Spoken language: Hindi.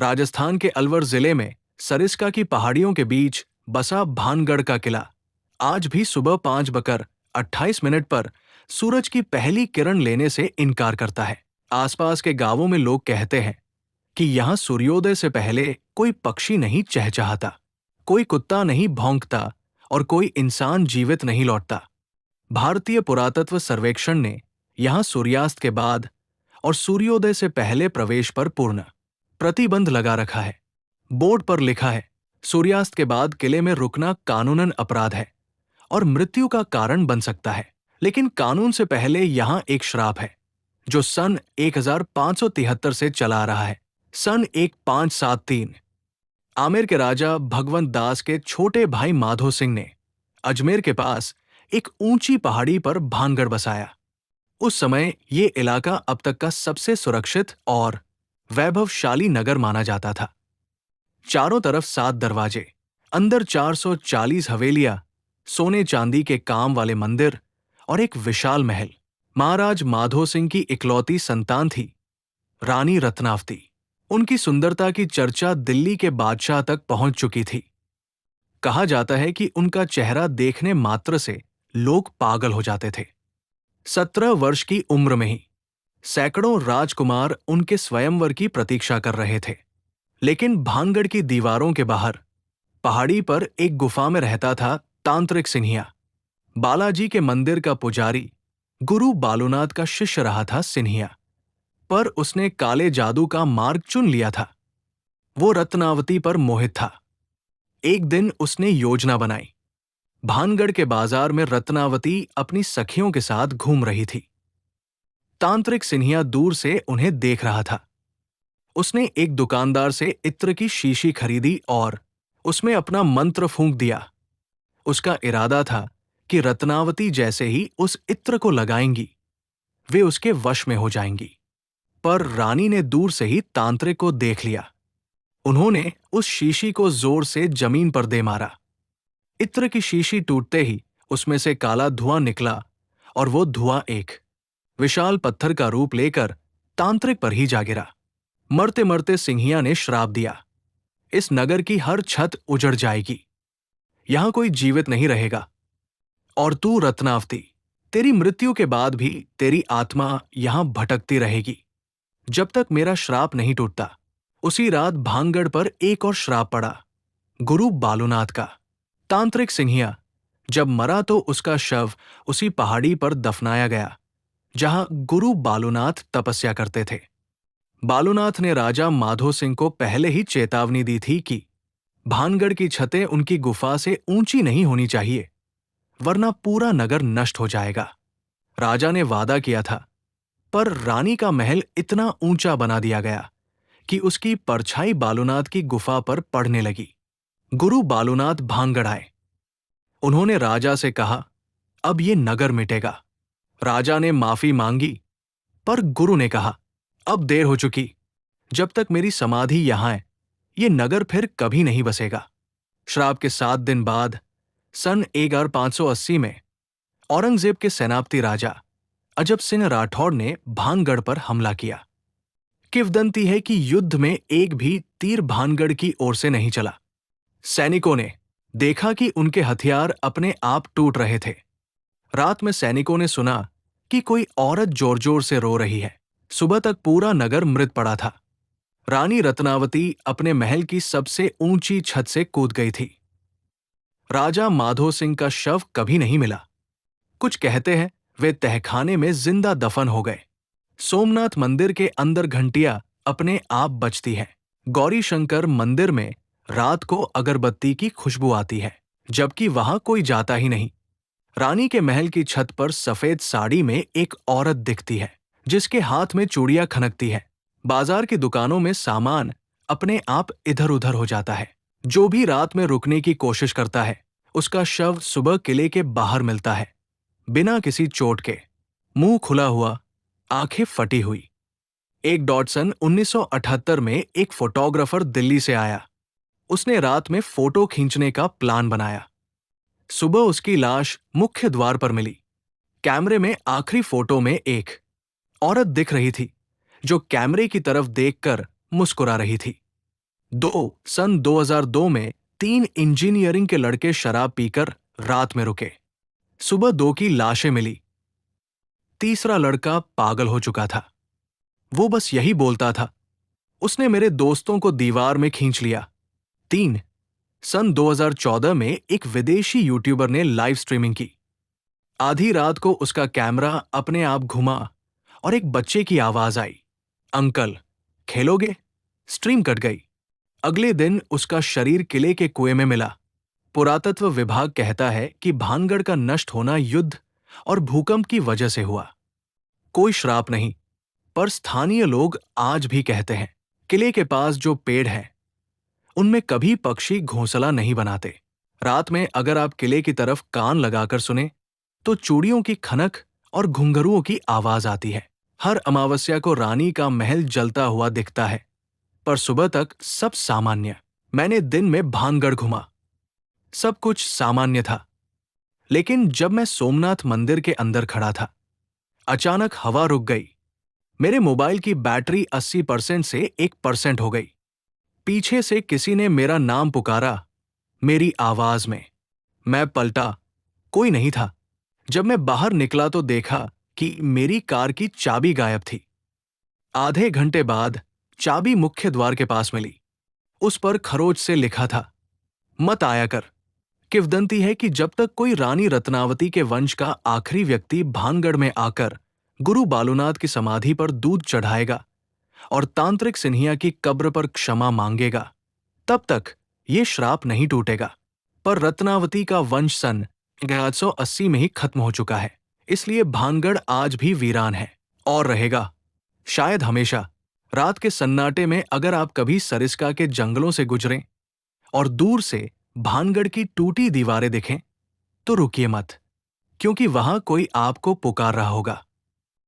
राजस्थान के अलवर जिले में सरिस्का की पहाड़ियों के बीच बसा भानगढ़ का किला आज भी सुबह 5:28 पर सूरज की पहली किरण लेने से इनकार करता है। आसपास के गांवों में लोग कहते हैं कि यहाँ सूर्योदय से पहले कोई पक्षी नहीं चहचहाता, कोई कुत्ता नहीं भौंकता और कोई इंसान जीवित नहीं लौटता। भारतीय पुरातत्व सर्वेक्षण ने यहाँ सूर्यास्त के बाद और सूर्योदय से पहले प्रवेश पर पूर्ण प्रतिबंध लगा रखा है। बोर्ड पर लिखा है, सूर्यास्त के बाद किले में रुकना कानूनन अपराध है और मृत्यु का कारण बन सकता है। लेकिन कानून से पहले यहां एक श्राप है जो सन 1573 से चला आ रहा है। सन 1573 आमेर के राजा भगवंत दास के छोटे भाई माधो सिंह ने अजमेर के पास एक ऊंची पहाड़ी पर भानगढ़ बसाया। उस समय ये इलाका अब तक का सबसे सुरक्षित और वैभवशाली नगर माना जाता था। चारों तरफ 7 दरवाजे, अंदर 440 हवेलियां, सोने चांदी के काम वाले मंदिर और एक विशाल महल। महाराज माधो सिंह की इकलौती संतान थी रानी रत्नावती। उनकी सुंदरता की चर्चा दिल्ली के बादशाह तक पहुंच चुकी थी। कहा जाता है कि उनका चेहरा देखने मात्र से लोग पागल हो जाते थे। 17 वर्ष की उम्र में ही सैकड़ों राजकुमार उनके स्वयंवर की प्रतीक्षा कर रहे थे। लेकिन भानगढ़ की दीवारों के बाहर पहाड़ी पर एक गुफा में रहता था तांत्रिक सिन्हिया। बालाजी के मंदिर का पुजारी गुरु बालूनाथ का शिष्य रहा था सिन्हिया, पर उसने काले जादू का मार्ग चुन लिया था। वो रत्नावती पर मोहित था। एक दिन उसने योजना बनाई। भानगढ़ के बाजार में रत्नावती अपनी सखियों के साथ घूम रही थी। तांत्रिक सिन्हिया दूर से उन्हें देख रहा था। उसने एक दुकानदार से इत्र की शीशी खरीदी और उसमें अपना मंत्र फूंक दिया। उसका इरादा था कि रत्नावती जैसे ही उस इत्र को लगाएंगी, वे उसके वश में हो जाएंगी। पर रानी ने दूर से ही तांत्रिक को देख लिया। उन्होंने उस शीशी को जोर से जमीन पर दे मारा। इत्र की शीशी टूटते ही उसमें से काला धुआं निकला और वो धुआं एक विशाल पत्थर का रूप लेकर तांत्रिक पर ही जा गिरा। मरते मरते सिंहिया ने श्राप दिया, इस नगर की हर छत उजड़ जाएगी, यहां कोई जीवित नहीं रहेगा। और तू रत्नावती, तेरी मृत्यु के बाद भी तेरी आत्मा यहां भटकती रहेगी जब तक मेरा श्राप नहीं टूटता। उसी रात भानगढ़ पर एक और श्राप पड़ा, गुरु बालूनाथ का। तांत्रिक सिंहिया जब मरा तो उसका शव उसी पहाड़ी पर दफनाया गया जहां गुरु बालूनाथ तपस्या करते थे। बालूनाथ ने राजा माधो सिंह को पहले ही चेतावनी दी थी कि भानगढ़ की छतें उनकी गुफा से ऊंची नहीं होनी चाहिए, वरना पूरा नगर नष्ट हो जाएगा। राजा ने वादा किया था, पर रानी का महल इतना ऊंचा बना दिया गया कि उसकी परछाई बालूनाथ की गुफा पर पड़ने लगी। गुरु बालूनाथ भानगढ़ आए। उन्होंने राजा से कहा, अब ये नगर मिटेगा। राजा ने माफी मांगी, पर गुरु ने कहा, अब देर हो चुकी। जब तक मेरी समाधि यहां है, ये नगर फिर कभी नहीं बसेगा। श्राप के 7 दिन बाद सन 1580 में औरंगजेब के सेनापति राजा अजब सिंह राठौड़ ने भानगढ़ पर हमला किया। किंवदंती है कि युद्ध में एक भी तीर भानगढ़ की ओर से नहीं चला। सैनिकों ने देखा कि उनके हथियार अपने आप टूट रहे थे। रात में सैनिकों ने सुना कि कोई औरत जोर जोर से रो रही है। सुबह तक पूरा नगर मृत पड़ा था। रानी रत्नावती अपने महल की सबसे ऊंची छत से कूद गई थी। राजा माधो सिंह का शव कभी नहीं मिला। कुछ कहते हैं वे तहखाने में जिंदा दफन हो गए। सोमनाथ मंदिर के अंदर घंटियां अपने आप बजती हैं। गौरी शंकर मंदिर में रात को अगरबत्ती की खुशबू आती है, जबकि वहां कोई जाता ही नहीं। रानी के महल की छत पर सफेद साड़ी में एक औरत दिखती है, जिसके हाथ में चूड़ियां खनकती है। बाजार की दुकानों में सामान अपने आप इधर उधर हो जाता है। जो भी रात में रुकने की कोशिश करता है, उसका शव सुबह किले के बाहर मिलता है, बिना किसी चोट के, मुंह खुला हुआ, आंखें फटी हुई। एक डॉटसन 1978 में एक फोटोग्राफर दिल्ली से आया। उसने रात में फोटो खींचने का प्लान बनाया। सुबह उसकी लाश मुख्य द्वार पर मिली। कैमरे में आखिरी फोटो में एक औरत दिख रही थी जो कैमरे की तरफ देखकर मुस्कुरा रही थी। सन 2002 में 3 इंजीनियरिंग के लड़के शराब पीकर रात में रुके। सुबह 2 की लाशें मिली। तीसरा लड़का पागल हो चुका था। वो बस यही बोलता था। उसने मेरे दोस्तों को दीवार में खींच लिया। 3 सन 2014 में एक विदेशी यूट्यूबर ने लाइव स्ट्रीमिंग की। आधी रात को उसका कैमरा अपने आप घुमा और एक बच्चे की आवाज आई, अंकल खेलोगे? स्ट्रीम कट गई। अगले दिन उसका शरीर किले के कुएं में मिला। पुरातत्व विभाग कहता है कि भानगढ़ का नष्ट होना युद्ध और भूकंप की वजह से हुआ। कोई श्राप नहीं, पर स्थानीय लोग आज भी कहते हैं किले के पास जो पेड़ हैं उनमें कभी पक्षी घोंसला नहीं बनाते। रात में अगर आप किले की तरफ कान लगाकर सुने तो चूड़ियों की खनक और घुंघरुओं की आवाज आती है। हर अमावस्या को रानी का महल जलता हुआ दिखता है, पर सुबह तक सब सामान्य। मैंने दिन में भानगढ़ घुमा, सब कुछ सामान्य था। लेकिन जब मैं सोमनाथ मंदिर के अंदर खड़ा था, अचानक हवा रुक गई। मेरे मोबाइल की बैटरी 80% से 1% हो गई। पीछे से किसी ने मेरा नाम पुकारा, मेरी आवाज में। मैं पलटा, कोई नहीं था। जब मैं बाहर निकला तो देखा कि मेरी कार की चाबी गायब थी। आधे घंटे बाद चाबी मुख्य द्वार के पास मिली। उस पर खरोच से लिखा था, मत आया कर। किंवदंती है कि जब तक कोई रानी रत्नावती के वंश का आखिरी व्यक्ति भानगढ़ में आकर गुरु बालूनाथ की समाधि पर दूध चढ़ाएगा और तांत्रिक सिन्हिया की कब्र पर क्षमा मांगेगा, तब तक ये श्राप नहीं टूटेगा। पर रत्नावती का वंश सन 1880 में ही खत्म हो चुका है, इसलिए भानगढ़ आज भी वीरान है और रहेगा, शायद हमेशा। रात के सन्नाटे में अगर आप कभी सरिस्का के जंगलों से गुजरें और दूर से भानगढ़ की टूटी दीवारें दिखें, तो रुकिए मत, क्योंकि वहां कोई आपको पुकार रहा होगा।